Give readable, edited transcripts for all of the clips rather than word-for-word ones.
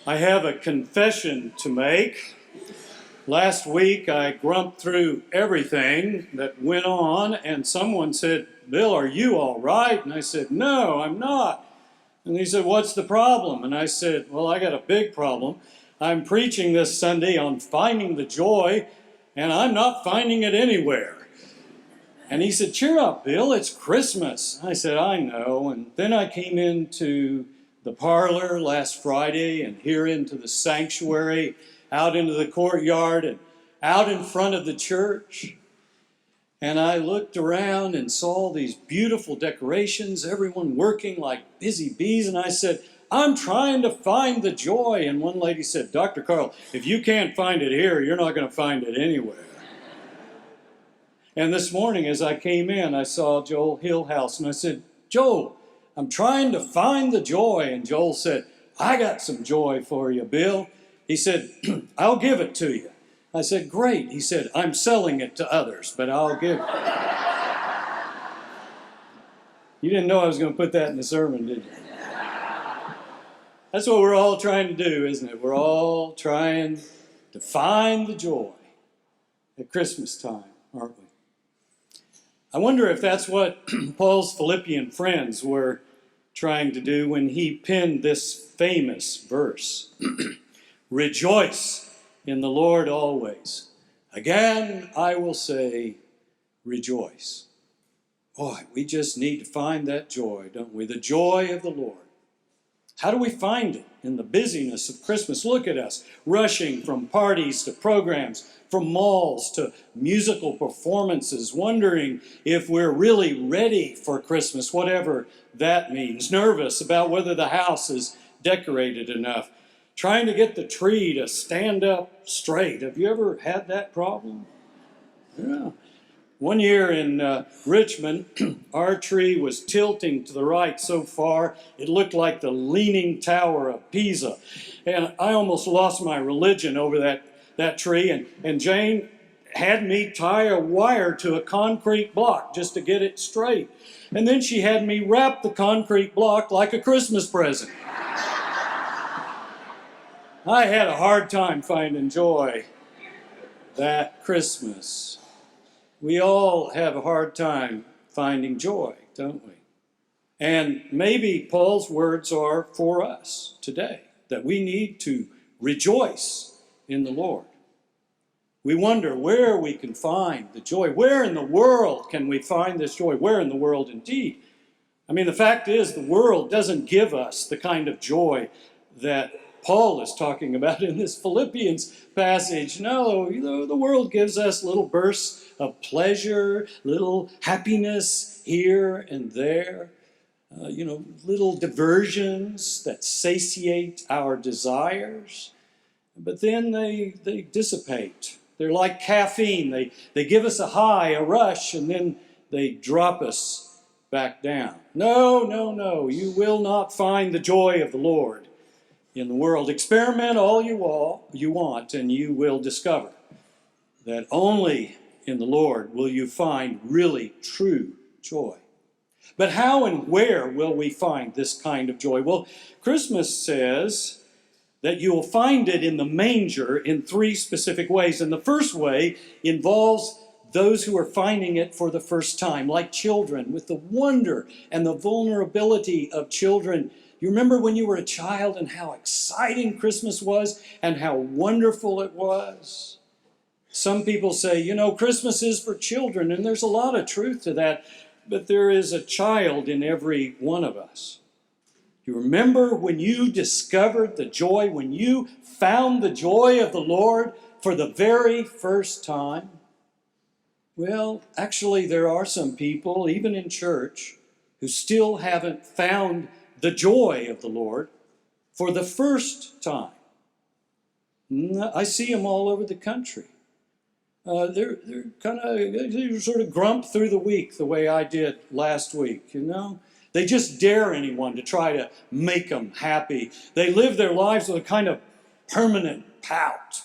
I have a confession to make. Last week I grumped through everything that went on, and someone said, "Bill, are you all right?" And I said, "No, I'm not." And he said, "What's the problem?" And I said, "Well, I got a big problem. I'm preaching this Sunday on finding the joy, and I'm not finding it anywhere." And he said, "Cheer up, Bill, it's Christmas." I said, "I know." And then I came into the parlor last Friday and here into the sanctuary, out into the courtyard and out in front of the church. And I looked around and saw these beautiful decorations, everyone working like busy bees. And I said, "I'm trying to find the joy." And one lady said, "Dr. Carl, if you can't find it here, you're not going to find it anywhere." And this morning as I came in, I saw Joel Hillhouse and I said, "Joel, I'm trying to find the joy." And Joel said, "I got some joy for you, Bill." He said, "I'll give it to you." I said, "Great." He said, "I'm selling it to others, but I'll give it." You didn't know I was going to put that in the sermon, did you? That's what we're all trying to do, isn't it? We're all trying to find the joy at Christmas time, aren't we? I wonder if that's what Paul's Philippian friends were trying to do when he penned this famous verse. "Rejoice in the Lord always. Again, I will say, rejoice." Boy, we just need to find that joy, don't we? The joy of the Lord. How do we find it? In the busyness of Christmas. Look at us, rushing from parties to programs, from malls to musical performances, wondering if we're really ready for Christmas, whatever that means. Nervous about whether the house is decorated enough. Trying to get the tree to stand up straight. Have you ever had that problem? Yeah. One year in Richmond, our tree was tilting to the right so far it looked like the Leaning Tower of Pisa. And I almost lost my religion over that tree. And Jane had me tie a wire to a concrete block just to get it straight. And then she had me wrap the concrete block like a Christmas present. I had a hard time finding joy that Christmas. We all have a hard time finding joy, don't we? And maybe Paul's words are for us today, that we need to rejoice in the Lord. We wonder where we can find the joy. Where in the world can we find this joy? Where in the world indeed? I mean, the fact is the world doesn't give us the kind of joy that Paul is talking about in this Philippians passage. No, the world gives us little bursts of pleasure, little happiness here and there, little diversions that satiate our desires. But then they dissipate. They're like caffeine. They give us a high, a rush, and then they drop us back down. No. You will not find the joy of the Lord in the world. Experiment all you want, and you will discover that only in the Lord will you find really true joy. But how and where will we find this kind of joy? Well, Christmas says that you will find it in the manger in three specific ways. And the first way involves those who are finding it for the first time, like children, with the wonder and the vulnerability of children. You remember when you were a child and how exciting Christmas was and how wonderful it was? Some people say, Christmas is for children, and there's a lot of truth to that, but there is a child in every one of us. You remember when you discovered the joy, when you found the joy of the Lord for the very first time? Well, actually, there are some people, even in church, who still haven't found the joy of the Lord for the first time. I see them all over the country. They're sort of grump through the week the way I did last week, They just dare anyone to try to make them happy. They live their lives with a kind of permanent pout.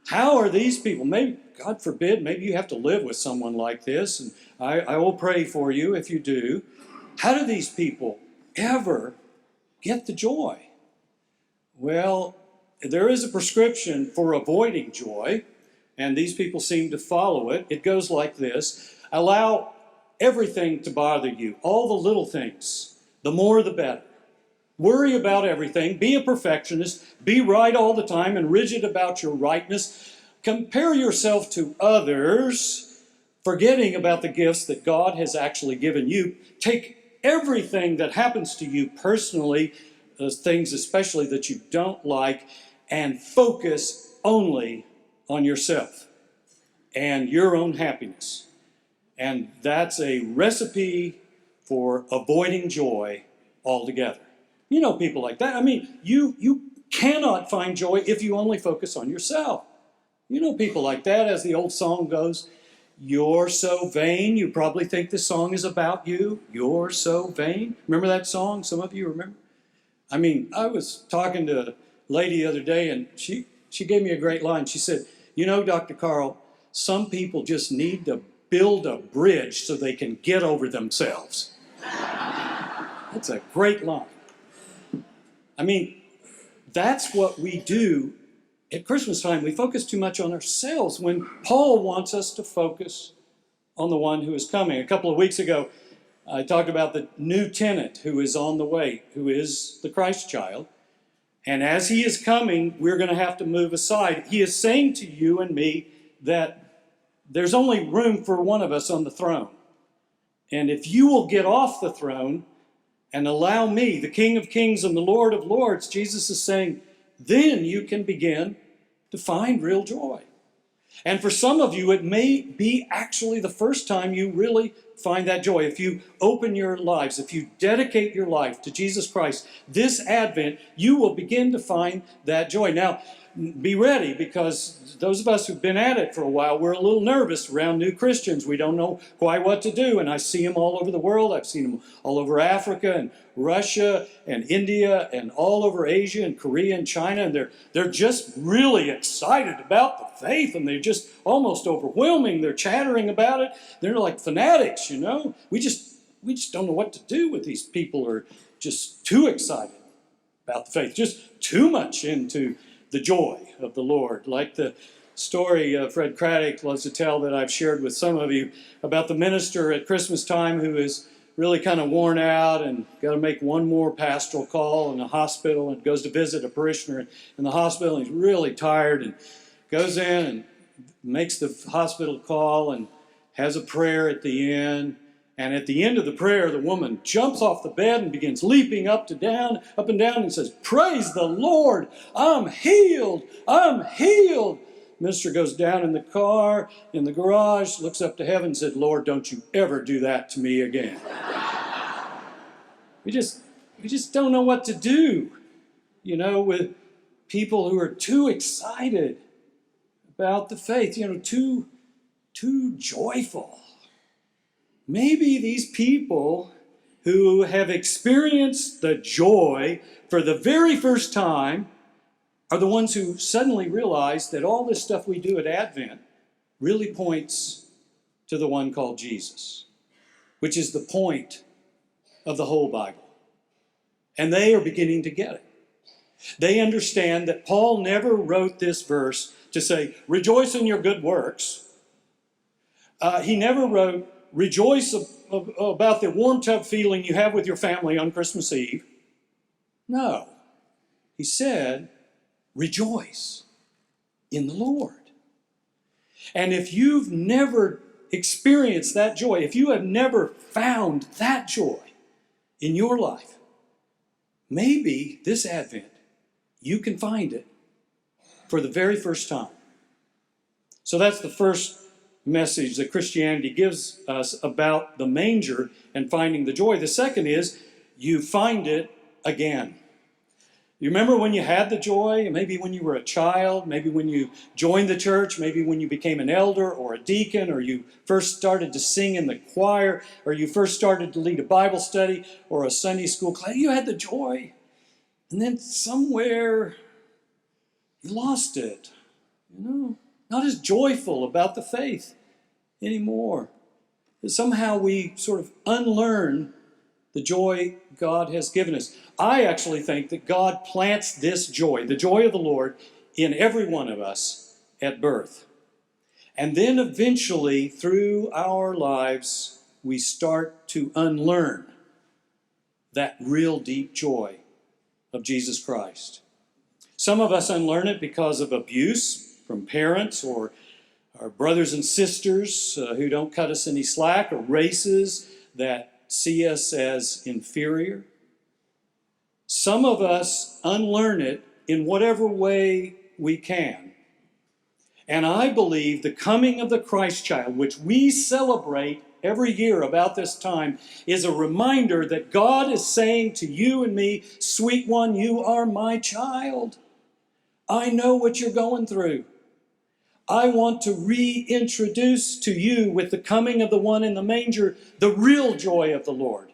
How are these people? Maybe, God forbid, maybe you have to live with someone like this, and I will pray for you if you do. How do these people ever get the joy? Well, there is a prescription for avoiding joy, and these people seem to follow it. It goes like this: allow everything to bother you, all the little things, the more the better. Worry about everything, be a perfectionist, be right all the time and rigid about your rightness. Compare yourself to others, forgetting about the gifts that God has actually given you. Take everything that happens to you personally, those things especially that you don't like, and focus only on yourself and your own happiness. And that's a recipe for avoiding joy altogether. You know people like that. I mean, you cannot find joy if you only focus on yourself. You know people like that, as the old song goes, "You're so vain." You probably think this song is about you. You're so vain. Remember that song? Some of you remember? I mean, I was talking to a lady the other day, and she gave me a great line. She said, "You know, Dr. Carl, some people just need to build a bridge so they can get over themselves." That's a great line. I mean, that's what we do at Christmas time. We focus too much on ourselves when Paul wants us to focus on the one who is coming. A couple of weeks ago, I talked about the new tenant who is on the way, who is the Christ child. And as he is coming, we're going to have to move aside. He is saying to you and me that there's only room for one of us on the throne. And if you will get off the throne and allow me, the King of Kings and the Lord of Lords, Jesus is saying, then you can begin to find real joy. And for some of you, it may be actually the first time you really find that joy. If you open your lives, if you dedicate your life to Jesus Christ, this Advent, you will begin to find that joy. Now, be ready, because those of us who've been at it for a while, we're a little nervous around new Christians. We don't know quite what to do, and I see them all over the world. I've seen them all over Africa and Russia and India and all over Asia and Korea and China, and they're just really excited about the faith, and they're just almost overwhelming. They're chattering about it. They're like fanatics, you know. We just don't know what to do with these people who are just too excited about the faith, just too much into the joy of the Lord. Like the story Fred Craddock loves to tell that I've shared with some of you about the minister at Christmas time who is really kind of worn out and got to make one more pastoral call in a hospital, and goes to visit a parishioner in the hospital. And he's really tired and goes in and makes the hospital call and has a prayer at the end. And at the end of the prayer, the woman jumps off the bed and begins leaping up and down, and says, "Praise the Lord, I'm healed, I'm healed." Minister goes down in the car, in the garage, looks up to heaven and said, "Lord, don't you ever do that to me again." We just don't know what to do, you know, with people who are too excited about the faith, you know, too joyful. Maybe these people who have experienced the joy for the very first time are the ones who suddenly realize that all this stuff we do at Advent really points to the one called Jesus, which is the point of the whole Bible. And they are beginning to get it. They understand that Paul never wrote this verse to say, rejoice in your good works. He never wrote, rejoice about the warm tub feeling you have with your family on Christmas Eve. No. He said, rejoice in the Lord. And if you've never experienced that joy, if you have never found that joy in your life, maybe this Advent you can find it for the very first time. So that's the first message that Christianity gives us about the manger and finding the joy. The second is you find it again. You remember when you had the joy, maybe when you were a child, maybe when you joined the church, maybe when you became an elder or a deacon, or you first started to sing in the choir, or you first started to lead a Bible study or a Sunday school class. You had the joy, and then somewhere you lost it, you know, not as joyful about the faith anymore. Somehow we sort of unlearn the joy God has given us. I actually think that God plants this joy, the joy of the Lord, in every one of us at birth. And then eventually, through our lives, we start to unlearn that real deep joy of Jesus Christ. Some of us unlearn it because of abuse from parents or our brothers and sisters who don't cut us any slack, or races that see us as inferior. Some of us unlearn it in whatever way we can. And I believe the coming of the Christ child, which we celebrate every year about this time, is a reminder that God is saying to you and me, sweet one, you are my child. I know what you're going through. I want to reintroduce to you, with the coming of the one in the manger, the real joy of the Lord.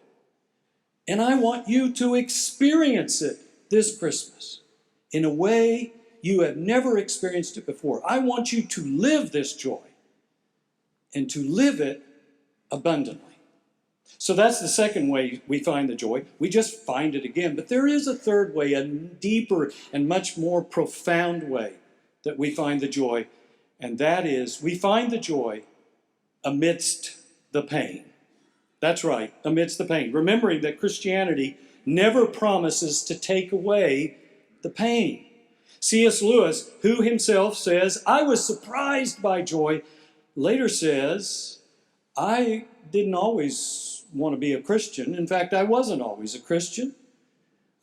And I want you to experience it this Christmas in a way you have never experienced it before. I want you to live this joy and to live it abundantly. So that's the second way we find the joy. We just find it again. But there is a third way, a deeper and much more profound way that we find the joy. And that is, we find the joy amidst the pain. That's right, amidst the pain. Remembering that Christianity never promises to take away the pain. C.S. Lewis, who himself says, I was surprised by joy, later says, I didn't always want to be a Christian. In fact, I wasn't always a Christian.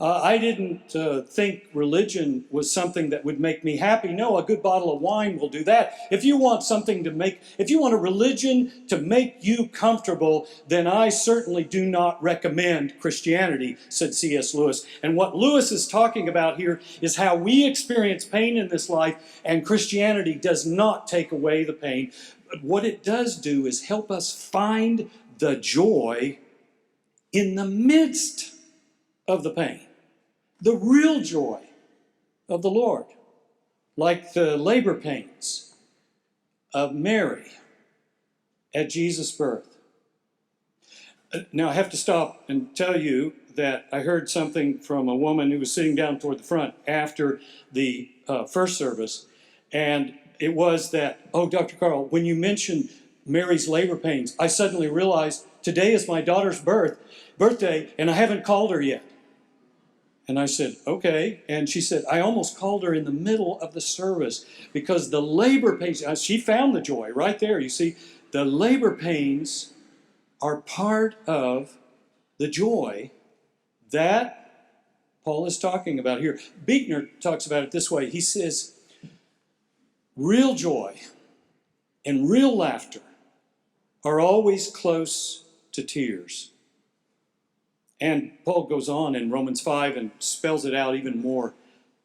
I didn't think religion was something that would make me happy. No, a good bottle of wine will do that. If you want a religion to make you comfortable, then I certainly do not recommend Christianity, said C.S. Lewis. And what Lewis is talking about here is how we experience pain in this life, and Christianity does not take away the pain. But what it does do is help us find the joy in the midst of the pain. The real joy of the Lord, like the labor pains of Mary at Jesus' birth. Now I have to stop and tell you that I heard something from a woman who was sitting down toward the front after the first service, and it was that, oh, Dr. Carl, when you mentioned Mary's labor pains, I suddenly realized today is my daughter's birthday, and I haven't called her yet. And I said, okay. And she said, I almost called her in the middle of the service because the labor pains, she found the joy right there. You see, the labor pains are part of the joy that Paul is talking about here. Buechner talks about it this way. He says, real joy and real laughter are always close to tears. And Paul goes on in Romans 5 and spells it out even more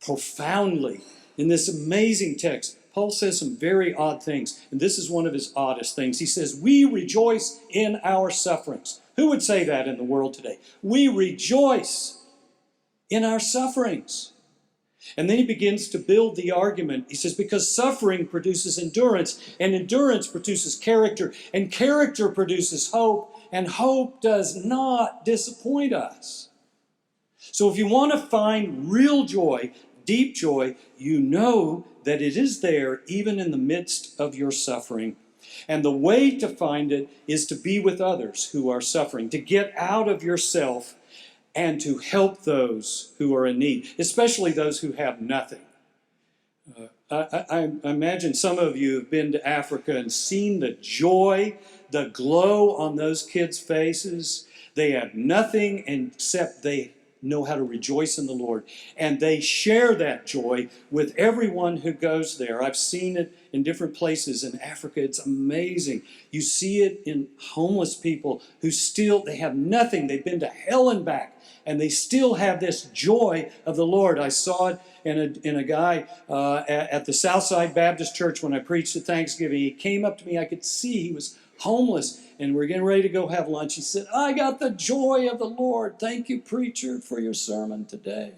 profoundly. In this amazing text, Paul says some very odd things, and this is one of his oddest things. He says, we rejoice in our sufferings. Who would say that in the world today? We rejoice in our sufferings. And then he begins to build the argument. He says, because suffering produces endurance, and endurance produces character, and character produces hope, and hope does not disappoint us. So if you want to find real joy, deep joy, you know that it is there even in the midst of your suffering. And the way to find it is to be with others who are suffering, to get out of yourself and to help those who are in need, especially those who have nothing. I imagine some of you have been to Africa and seen the joy, the glow on those kids' faces. They have nothing except they know how to rejoice in the Lord. And they share that joy with everyone who goes there. I've seen it in different places in Africa. It's amazing. You see it in homeless people who they have nothing. They've been to hell and back, and they still have this joy of the Lord. I saw it in a guy at the Southside Baptist Church when I preached at Thanksgiving. He came up to me. I could see he was homeless, and we're getting ready to go have lunch. He said, I got the joy of the Lord. Thank you, preacher, for your sermon today.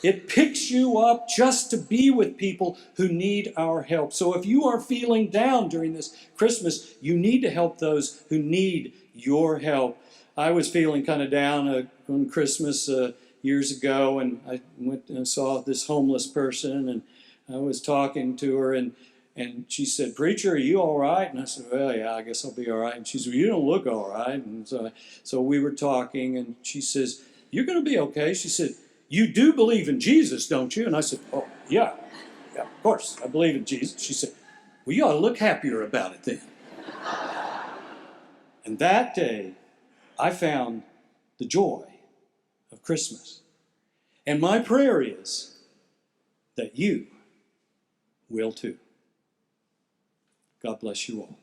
It picks you up just to be with people who need our help. So if you are feeling down during this Christmas, you need to help those who need your help. I was feeling kind of down on Christmas years ago, and I went and saw this homeless person, and I was talking to her, and she said, "Preacher, are you all right?" And I said, "Well, yeah, I guess I'll be all right." And she said, "Well, you don't look all right." And so we were talking, and she says, "You're going to be okay." She said, "You do believe in Jesus, don't you?" And I said, "Oh, yeah, of course, I believe in Jesus." She said, "Well, you ought to look happier about it then." And that day, I found the joy of Christmas. And my prayer is that you will too. God bless you all.